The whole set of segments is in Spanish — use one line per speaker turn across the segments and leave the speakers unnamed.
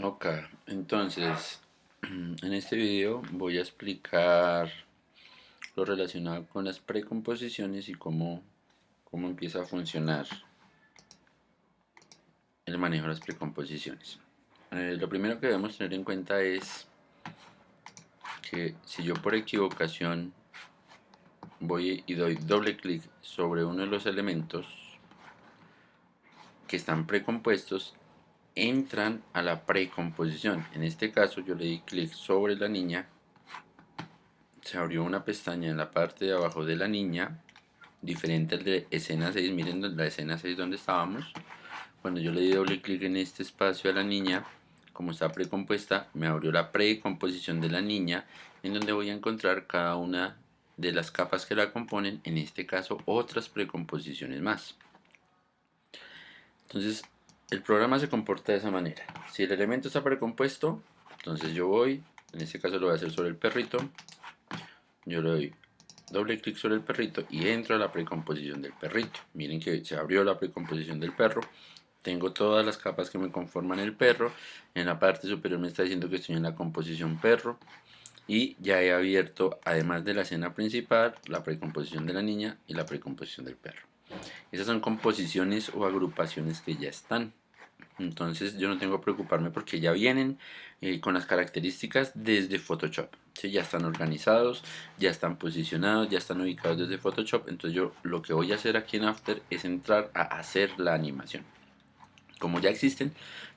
Ok, entonces en este video voy a explicar lo relacionado con las precomposiciones y cómo empieza a funcionar el manejo de las precomposiciones. Lo primero que debemos tener en cuenta es que si yo por equivocación voy y doy doble clic sobre uno de los elementos que están precompuestos, entran a la precomposición. En este caso yo le di clic sobre la niña, se abrió una pestaña en la parte de abajo de la niña, diferente al de escena 6. Miren la escena 6 donde estábamos. Cuando yo le di doble clic en este espacio a la niña, como está precompuesta, me abrió la precomposición de la niña, en donde voy a encontrar cada una de las capas que la componen, en este caso otras precomposiciones más. Entonces el programa se comporta de esa manera. Si el elemento está precompuesto, entonces yo voy, en este caso lo voy a hacer sobre el perrito, yo le doy doble clic sobre el perrito y entro a la precomposición del perrito. Miren que se abrió la precomposición del perro. Tengo todas las capas que me conforman el perro. En la parte superior me está diciendo que estoy en la composición perro. Y ya he abierto, además de la escena principal, la precomposición de la niña y la precomposición del perro. Esas son composiciones o agrupaciones que ya están. Entonces yo no tengo que preocuparme porque ya vienen con las características desde Photoshop. ¿Sí? Ya están organizados, ya están posicionados, ya están ubicados desde Photoshop. Entonces yo lo que voy a hacer aquí en After es entrar a hacer la animación. Como ya existen,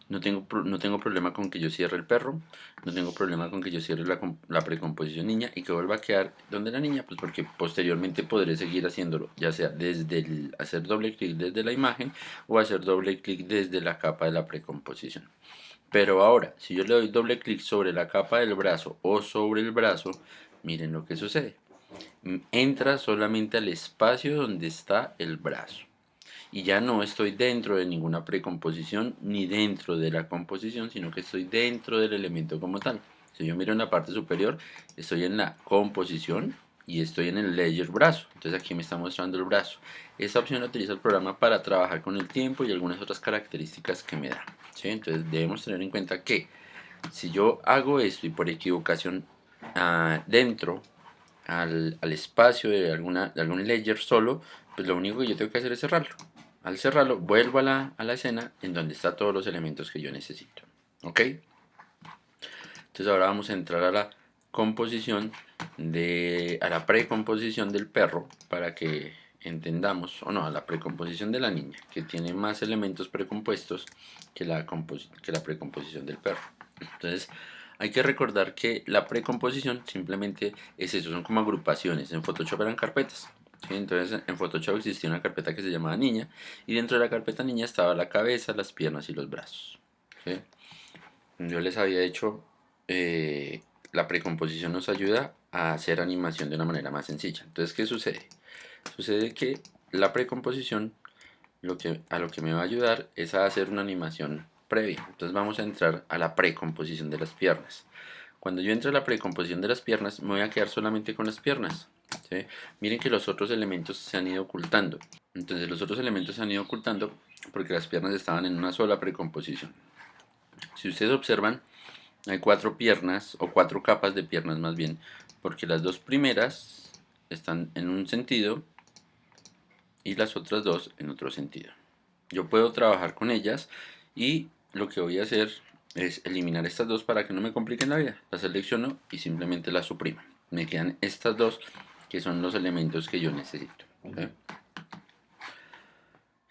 no tengo problema con que yo cierre el perro, no tengo problema con que yo cierre la precomposición niña y que vuelva a quedar donde la niña, pues porque posteriormente podré seguir haciéndolo, ya sea desde hacer doble clic desde la imagen o hacer doble clic desde la capa de la precomposición. Pero ahora, si yo le doy doble clic sobre la capa del brazo o sobre el brazo, miren lo que sucede. Entra solamente al espacio donde está el brazo y ya no estoy dentro de ninguna precomposición ni dentro de la composición, sino que estoy dentro del elemento como tal. Si yo miro en la parte superior, estoy en la composición y estoy en el layer brazo. Entonces aquí me está mostrando el brazo. Esta opción la utiliza el programa para trabajar con el tiempo y algunas otras características que me da. ¿Sí? Entonces debemos tener en cuenta que si yo hago esto y por equivocación dentro al espacio de algún layer solo, pues lo único que yo tengo que hacer es cerrarlo. Al cerrarlo, vuelvo a la escena en donde están todos los elementos que yo necesito. ¿Ok? Entonces ahora vamos a entrar a la composición a la precomposición del perro para que entendamos, o no, a la precomposición de la niña, que tiene más elementos precompuestos que la precomposición del perro. Entonces hay que recordar que la precomposición simplemente es eso, son como agrupaciones. En Photoshop eran carpetas. ¿Sí? Entonces en Photoshop existía una carpeta que se llamaba niña y dentro de la carpeta niña estaba la cabeza, las piernas y los brazos. ¿Sí? Yo les había hecho, la precomposición nos ayuda a hacer animación de una manera más sencilla. Entonces, ¿qué sucede? Sucede que la precomposición a lo que me va a ayudar es a hacer una animación previa. Entonces vamos a entrar a la precomposición de las piernas. Cuando yo entre a la precomposición de las piernas, me voy a quedar solamente con las piernas. ¿Sí? Miren que los otros elementos se han ido ocultando. Entonces los otros elementos se han ido ocultando porque las piernas estaban en una sola precomposición. Si ustedes observan, hay 4 piernas, o 4 capas de piernas más bien, porque las 2 primeras están en un sentido y las otras 2 en otro sentido. Yo puedo trabajar con ellas y lo que voy a hacer es eliminar estas 2 para que no me compliquen la vida. Las selecciono y simplemente las suprimo. Me quedan estas 2 que son los elementos que yo necesito. ¿Okay?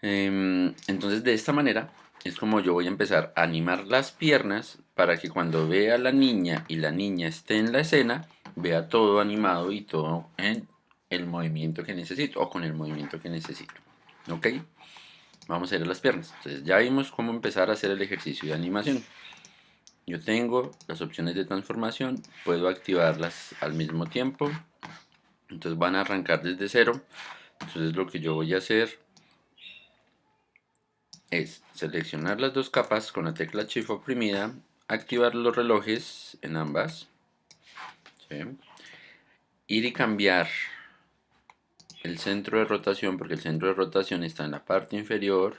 Entonces de esta manera es como yo voy a empezar a animar las piernas para que cuando vea a la niña y la niña esté en la escena, vea todo animado y todo en el movimiento que necesito o con el movimiento que necesito. ¿Ok? Vamos a ir a las piernas. Entonces ya vimos cómo empezar a hacer el ejercicio de animación. Yo tengo las opciones de transformación, puedo activarlas al mismo tiempo. Entonces van a arrancar desde cero. Entonces lo que yo voy a hacer es seleccionar las 2 capas con la tecla Shift oprimida, activar los relojes en ambas, ¿sí? Ir y cambiar el centro de rotación, porque el centro de rotación está en la parte inferior,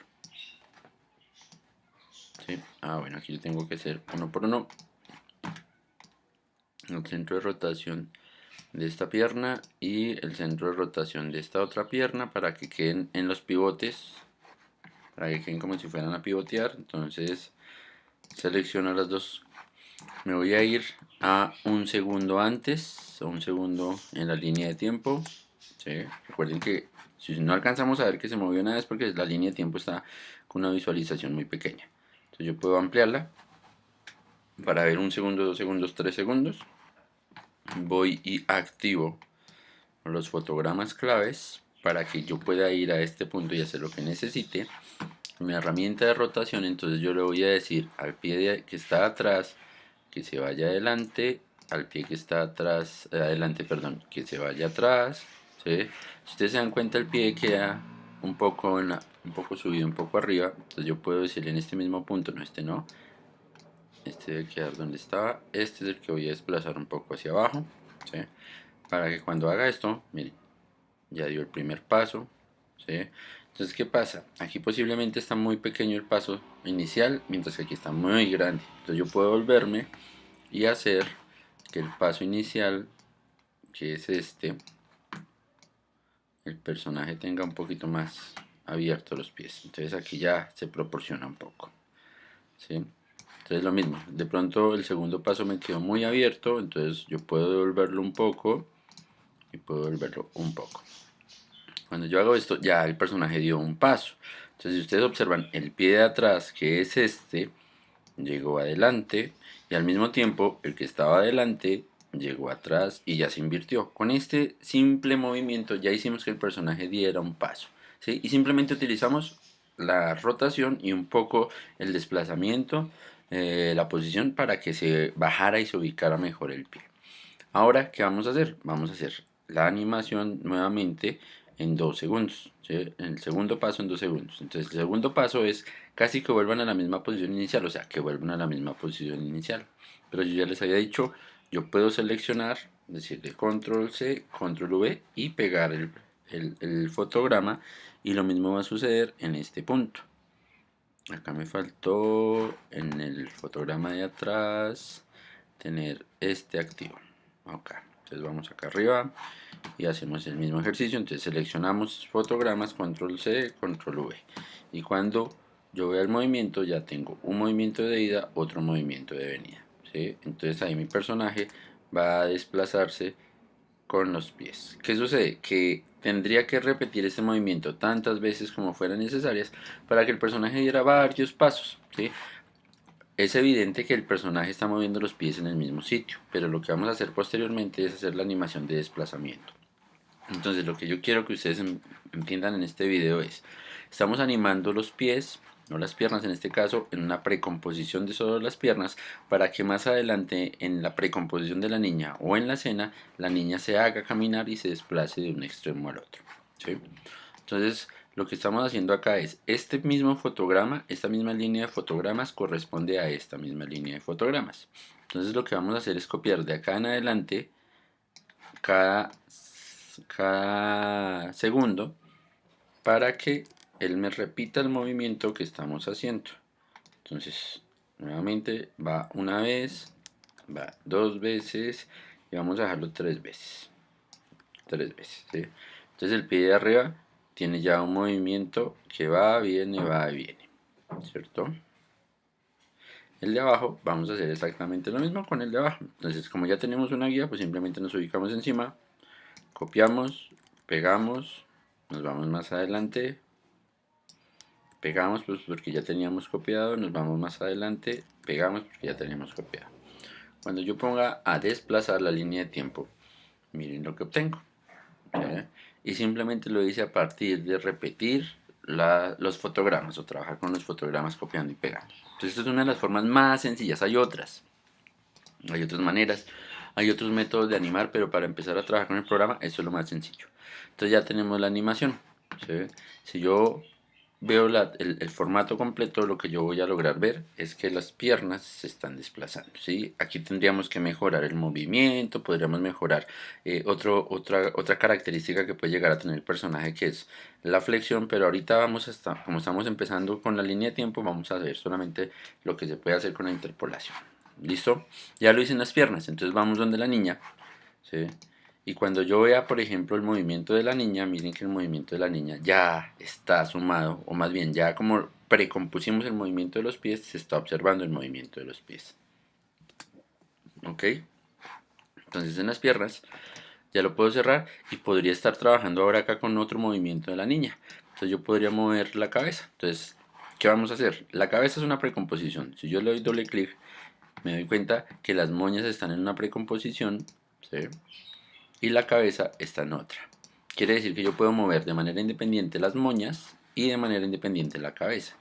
¿sí? Bueno, aquí tengo que hacer uno por uno. El centro de rotación de esta pierna y el centro de rotación de esta otra pierna para que queden en los pivotes, para que queden como si fueran a pivotear. Entonces selecciono las dos. Me voy a ir a un segundo antes, o un segundo en la línea de tiempo, ¿sí? Recuerden que si no alcanzamos a ver que se movió nada es porque la línea de tiempo está con una visualización muy pequeña. Entonces yo puedo ampliarla para ver un segundo, 2 segundos, 3 segundos. Voy y activo los fotogramas claves para que yo pueda ir a este punto y hacer lo que necesite. Mi herramienta de rotación, entonces yo le voy a decir al pie que está atrás que se vaya adelante, al pie que está atrás, adelante, perdón, que se vaya atrás, ¿sí? Si ustedes se dan cuenta, el pie queda un poco subido, un poco arriba. Entonces yo puedo decirle en este mismo punto, no, este no, este debe quedar donde estaba, este es el que voy a desplazar un poco hacia abajo, ¿sí? Para que cuando haga esto, miren, ya dio el primer paso, ¿sí? Entonces, ¿qué pasa? Aquí posiblemente está muy pequeño el paso inicial, mientras que aquí está muy grande. Entonces yo puedo volverme y hacer que el paso inicial, que es este, el personaje tenga un poquito más abierto los pies. Entonces aquí ya se proporciona un poco, ¿sí? Entonces lo mismo, de pronto el segundo paso me quedó muy abierto, entonces yo puedo devolverlo un poco y puedo devolverlo un poco. Cuando yo hago esto, ya el personaje dio un paso. Entonces, si ustedes observan, el pie de atrás, que es este, llegó adelante, y al mismo tiempo, el que estaba adelante llegó atrás y ya se invirtió. Con este simple movimiento ya hicimos que el personaje diera un paso, ¿sí? Y simplemente utilizamos la rotación y un poco el desplazamiento, la posición para que se bajara y se ubicara mejor el pie. Ahora, ¿qué vamos a hacer? Vamos a hacer la animación nuevamente en 2 segundos, ¿sí? El segundo paso en 2 segundos. Entonces, el segundo paso es casi que vuelvan a la misma posición inicial, o sea, que vuelvan a la misma posición inicial. Pero yo ya les había dicho, yo puedo seleccionar, decirle control C, control V y pegar el fotograma, y lo mismo va a suceder en este punto. Acá me faltó en el fotograma de atrás tener este activo. Acá. Entonces vamos acá arriba y hacemos el mismo ejercicio. Entonces seleccionamos fotogramas, control C, control V. Y cuando yo vea el movimiento, ya tengo un movimiento de ida, otro movimiento de venida, ¿sí? Entonces ahí mi personaje va a desplazarse con los pies. ¿Qué sucede? Que tendría que repetir este movimiento tantas veces como fueran necesarias para que el personaje diera varios pasos, ¿sí? Es evidente que el personaje está moviendo los pies en el mismo sitio, pero lo que vamos a hacer posteriormente es hacer la animación de desplazamiento. Entonces lo que yo quiero que ustedes entiendan en este video es, estamos animando los pies, no las piernas en este caso, en una precomposición de solo las piernas, para que más adelante en la precomposición de la niña o en la escena, la niña se haga caminar y se desplace de un extremo al otro, ¿sí? Entonces, lo que estamos haciendo acá es, este mismo fotograma, esta misma línea de fotogramas corresponde a esta misma línea de fotogramas. Entonces lo que vamos a hacer es copiar de acá en adelante cada segundo para que él me repita el movimiento que estamos haciendo. Entonces, nuevamente va una vez, va dos veces y vamos a dejarlo tres veces. ¿Sí? Entonces el pie de arriba tiene ya un movimiento que va, viene, ¿cierto? El de abajo, vamos a hacer exactamente lo mismo con el de abajo. Entonces, como ya tenemos una guía, pues simplemente nos ubicamos encima, copiamos, pegamos, nos vamos más adelante, pegamos pues porque ya teníamos copiado, nos vamos más adelante, pegamos porque ya teníamos copiado. Cuando yo ponga a desplazar la línea de tiempo, miren lo que obtengo, ¿sí? Y simplemente lo hice a partir de repetir los fotogramas o trabajar con los fotogramas copiando y pegando. Entonces esta es una de las formas más sencillas. Hay otras maneras, hay otros métodos de animar, pero para empezar a trabajar con el programa esto es lo más sencillo. Entonces ya tenemos la animación, ¿sí? Si yo veo el formato completo, lo que yo voy a lograr ver es que las piernas se están desplazando, ¿sí? Aquí tendríamos que mejorar el movimiento, podríamos mejorar otra característica que puede llegar a tener el personaje, que es la flexión, pero ahorita como estamos empezando con la línea de tiempo, vamos a ver solamente lo que se puede hacer con la interpolación. ¿Listo? Ya lo hice en las piernas, entonces vamos donde la niña, ¿sí? Y cuando yo vea, por ejemplo, el movimiento de la niña, miren que el movimiento de la niña ya está sumado, o más bien ya como precompusimos el movimiento de los pies, se está observando el movimiento de los pies. ¿Ok? Entonces en las piernas ya lo puedo cerrar y podría estar trabajando ahora acá con otro movimiento de la niña. Entonces yo podría mover la cabeza. Entonces, ¿qué vamos a hacer? La cabeza es una precomposición. Si yo le doy doble clic, me doy cuenta que las moñas están en una precomposición, ¿sí? Y la cabeza está en otra. Quiere decir que yo puedo mover de manera independiente las moñas y de manera independiente la cabeza.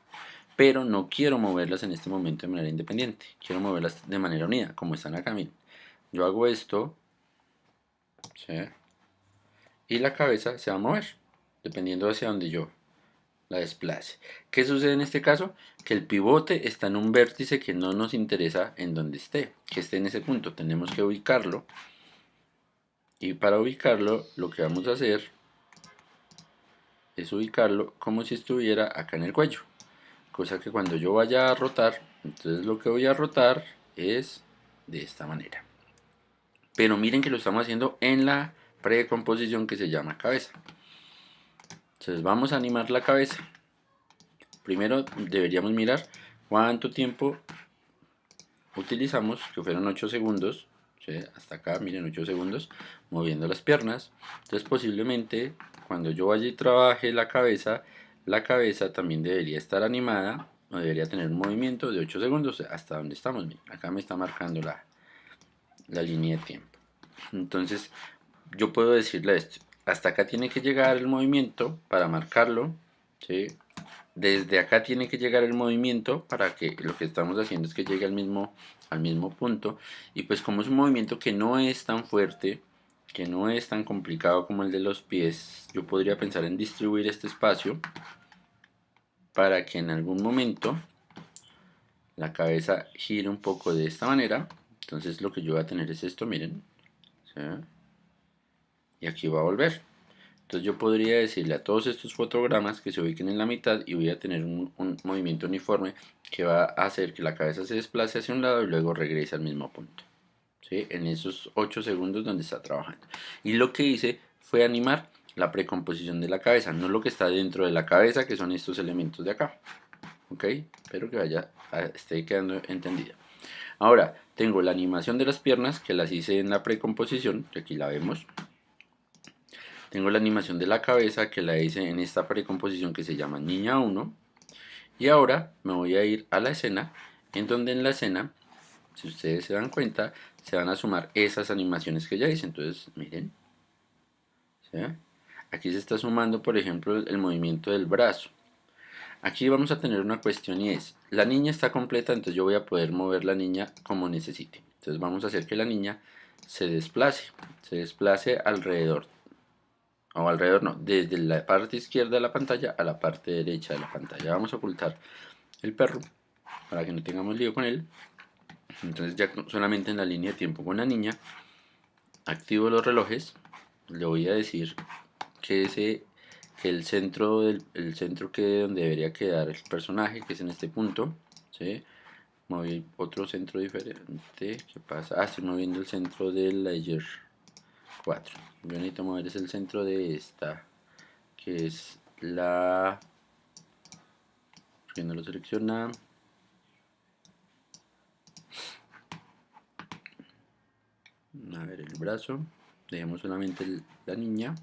Pero no quiero moverlas en este momento de manera independiente. Quiero moverlas de manera unida, como están acá. Miren. Yo hago esto, ¿sí? Y la cabeza se va a mover, dependiendo hacia donde yo la desplace. ¿Qué sucede en este caso? Que el pivote está en un vértice que no nos interesa en donde esté, que esté en ese punto. Tenemos que ubicarlo. Y para ubicarlo, lo que vamos a hacer es ubicarlo como si estuviera acá en el cuello, cosa que cuando yo vaya a rotar, entonces lo que voy a rotar es de esta manera. Pero miren que lo estamos haciendo en la precomposición que se llama cabeza. Entonces vamos a animar la cabeza. Primero deberíamos mirar cuánto tiempo utilizamos, que fueron 8 segundos, ¿sí? Hasta acá, miren, 8 segundos, moviendo las piernas. Entonces posiblemente cuando yo vaya y trabaje la cabeza también debería estar animada, o debería tener un movimiento de 8 segundos, hasta donde estamos. Miren, acá me está marcando la línea de tiempo. Entonces yo puedo decirle esto, hasta acá tiene que llegar el movimiento para marcarlo, ¿sí? Desde acá tiene que llegar el movimiento para que lo que estamos haciendo es que llegue al mismo punto. Y pues como es un movimiento que no es tan fuerte, que no es tan complicado como el de los pies, yo podría pensar en distribuir este espacio para que en algún momento la cabeza gire un poco de esta manera. Entonces lo que yo voy a tener es esto, miren, ¿sí? Y aquí va a volver. Entonces yo podría decirle a todos estos fotogramas que se ubiquen en la mitad y voy a tener un movimiento uniforme que va a hacer que la cabeza se desplace hacia un lado y luego regrese al mismo punto, ¿sí? En esos 8 segundos donde está trabajando. Y lo que hice fue animar la precomposición de la cabeza, no lo que está dentro de la cabeza, que son estos elementos de acá. ¿Ok? Espero que esté quedando entendido. Ahora, tengo la animación de las piernas, que las hice en la precomposición, que aquí la vemos. Tengo la animación de la cabeza que la hice en esta precomposición que se llama Niña 1. Y ahora me voy a ir a la escena, en donde en la escena, si ustedes se dan cuenta, se van a sumar esas animaciones que ya hice. Entonces, miren, ¿sí? Aquí se está sumando, por ejemplo, el movimiento del brazo. Aquí vamos a tener una cuestión y es, la niña está completa, entonces yo voy a poder mover la niña como necesite. Entonces vamos a hacer que la niña se desplace alrededor. O alrededor no, desde la parte izquierda de la pantalla a la parte derecha de la pantalla. Vamos a ocultar el perro para que no tengamos lío con él. Entonces ya solamente en la línea de tiempo con la niña activo los relojes. Le voy a decir que el centro quede donde debería quedar el personaje, que es en este punto, ¿sí? Moví otro centro diferente. ¿Qué pasa? Ah, estoy moviendo el centro del layer 4. Yo necesito mover el centro de esta, que es que no lo selecciona. A ver, el brazo. Dejemos solamente la niña.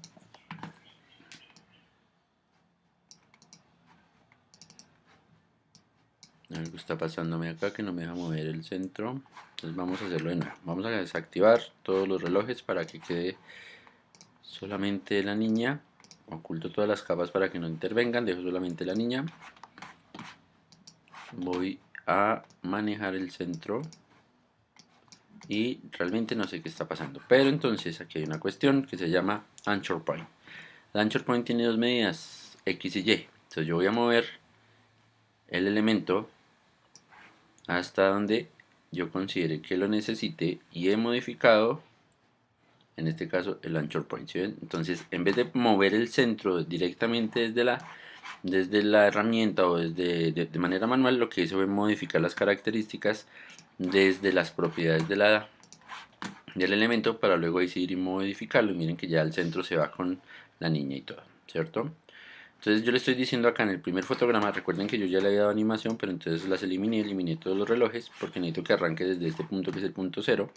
Algo está pasándome acá que no me deja mover el centro. Entonces vamos a hacerlo de nuevo. Vamos a desactivar todos los relojes para que quede solamente la niña. Oculto todas las capas para que no intervengan. Dejo solamente la niña. Voy a manejar el centro. Y realmente no sé qué está pasando. Pero entonces aquí hay una cuestión que se llama Anchor Point. El Anchor Point tiene dos medidas, X y Y. Entonces yo voy a mover el elemento hasta donde yo considere que lo necesite y he modificado, en este caso, el anchor point, ¿sí ven? Entonces, en vez de mover el centro directamente desde la herramienta o de manera manual, lo que hice fue modificar las características desde las propiedades del elemento para luego decidir y modificarlo. Y miren que ya el centro se va con la niña y todo, ¿cierto? Entonces yo le estoy diciendo acá en el primer fotograma, recuerden que yo ya le había dado animación, pero entonces las eliminé todos los relojes porque necesito que arranque desde este punto que es el punto 0.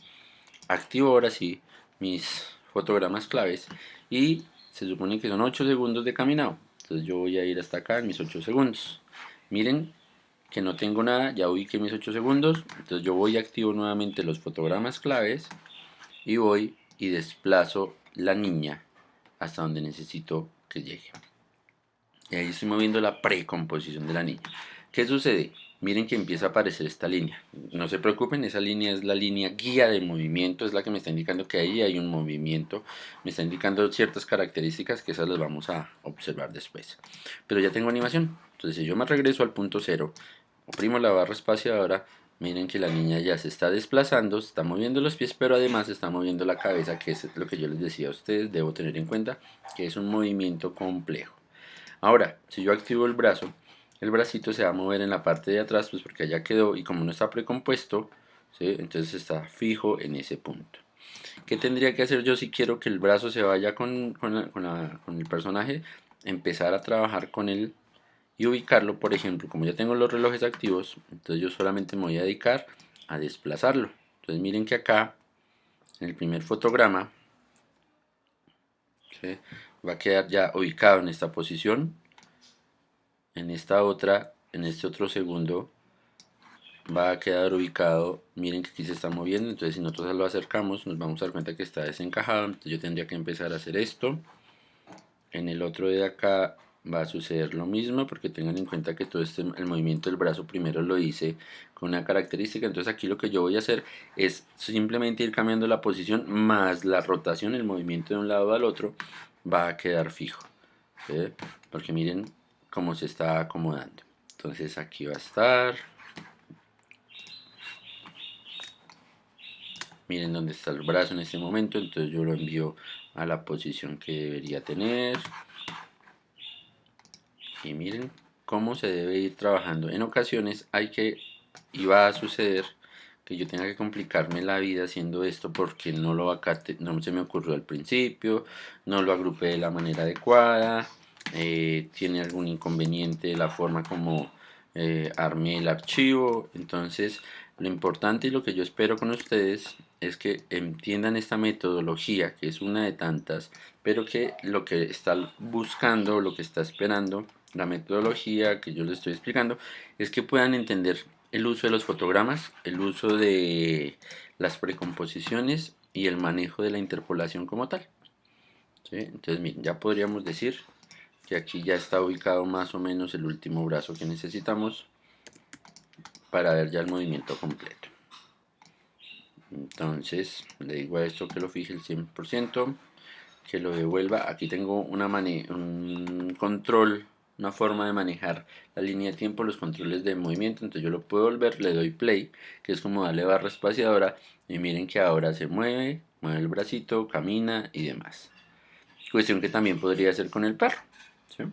Activo ahora sí mis fotogramas claves y se supone que son 8 segundos de caminado. Entonces yo voy a ir hasta acá en mis 8 segundos. Miren que no tengo nada, ya ubiqué mis 8 segundos, entonces yo voy y activo nuevamente los fotogramas claves y voy y desplazo la niña hasta donde necesito que llegue. Y ahí estoy moviendo la precomposición de la niña. ¿Qué sucede? Miren que empieza a aparecer esta línea. No se preocupen, esa línea es la línea guía de movimiento, es la que me está indicando que ahí hay un movimiento, me está indicando ciertas características que esas las vamos a observar después. Pero ya tengo animación, entonces si yo me regreso al punto 0, oprimo la barra espaciadora, miren que la niña ya se está desplazando, se está moviendo los pies, pero además se está moviendo la cabeza, que es lo que yo les decía a ustedes, debo tener en cuenta que es un movimiento complejo. Ahora, si yo activo el brazo, el bracito se va a mover en la parte de atrás, pues porque allá quedó y como no está precompuesto, ¿sí? Entonces está fijo en ese punto. ¿Qué tendría que hacer yo si quiero que el brazo se vaya con el personaje? Empezar a trabajar con él y ubicarlo, por ejemplo, como ya tengo los relojes activos, entonces yo solamente me voy a dedicar a desplazarlo. Entonces miren que acá, en el primer fotograma, ¿sí? Va a quedar ya ubicado en esta posición. En esta otra, en este otro segundo, va a quedar ubicado, miren que aquí se está moviendo, entonces si nosotros lo acercamos nos vamos a dar cuenta que está desencajado, entonces yo tendría que empezar a hacer esto. En el otro de acá va a suceder lo mismo, porque tengan en cuenta que todo el movimiento del brazo primero lo hice con una característica, entonces aquí lo que yo voy a hacer es simplemente ir cambiando la posición más la rotación, el movimiento de un lado al otro va a quedar fijo, ¿sí? Porque miren cómo se está acomodando. Entonces aquí va a estar, miren dónde está el brazo en este momento, entonces yo lo envío a la posición que debería tener. Y miren cómo se debe ir trabajando. En ocasiones y va a suceder que yo tenga que complicarme la vida haciendo esto porque no se me ocurrió al principio, no lo agrupé de la manera adecuada, tiene algún inconveniente de la forma como armé el archivo. Entonces lo importante y lo que yo espero con ustedes es que entiendan esta metodología, que es una de tantas, pero que lo que está buscando, lo que está esperando, la metodología que yo les estoy explicando, es que puedan entender el uso de los fotogramas, el uso de las precomposiciones y el manejo de la interpolación como tal. ¿Sí? Entonces, miren, ya podríamos decir que aquí ya está ubicado más o menos el último brazo que necesitamos para ver ya el movimiento completo. Entonces, le digo a esto que lo fije el 100%, que lo devuelva. Aquí tengo un control, una forma de manejar la línea de tiempo, los controles de movimiento, entonces yo lo puedo volver, le doy play, que es como darle barra espaciadora, y miren que ahora se mueve el bracito, camina y demás. Cuestión que también podría hacer con el perro, ¿sí?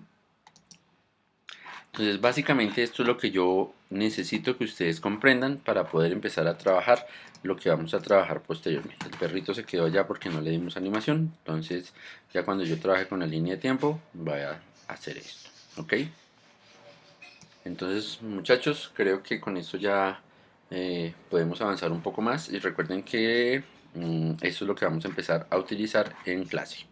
Entonces básicamente esto es lo que yo necesito que ustedes comprendan para poder empezar a trabajar lo que vamos a trabajar posteriormente. El perrito se quedó allá porque no le dimos animación, entonces ya cuando yo trabaje con la línea de tiempo voy a hacer esto, ¿ok? Entonces muchachos, creo que con esto ya podemos avanzar un poco más y recuerden que esto es lo que vamos a empezar a utilizar en clase.